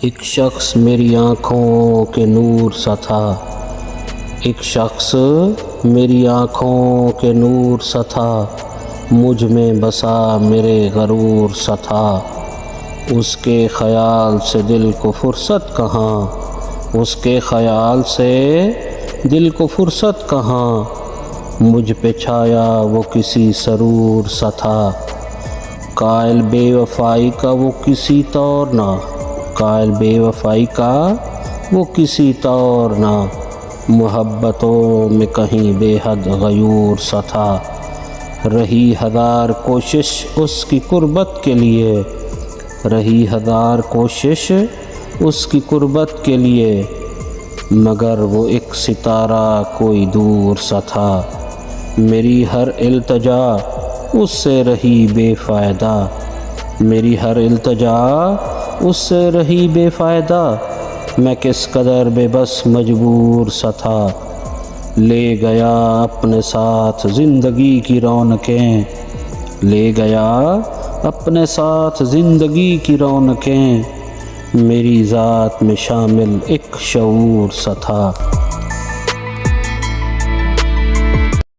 ایک شخص میری آنکھوں کے نور سا تھا، ایک شخص میری آنکھوں کے نور سا تھا، مجھ میں بسا میرے غرور سا تھا۔ اس کے خیال سے دل کو فرصت کہاں، اس کے خیال سے دل کو فرصت کہاں، مجھ پہ چھایا وہ کسی سرور سا تھا۔ قائل بے وفائی کا وہ کسی طور نہ، قائل بے وفائی کا وہ کسی طور نہ، محبتوں میں کہیں بے حد غیور سا تھا۔ رہی ہزار کوشش اس کی قربت کے لیے، رہی ہزار کوشش اس کی قربت کے لیے، مگر وہ ایک ستارہ کوئی دور سا تھا۔ میری ہر التجا اس سے رہی بے فائدہ، میری ہر التجا اس سے رہی بے فائدہ، میں کس قدر بے بس مجبور سا تھا۔ لے گیا اپنے ساتھ زندگی کی رونقیں، لے گیا اپنے ساتھ زندگی کی رونقیں، میری ذات میں شامل ایک شعور سا تھا۔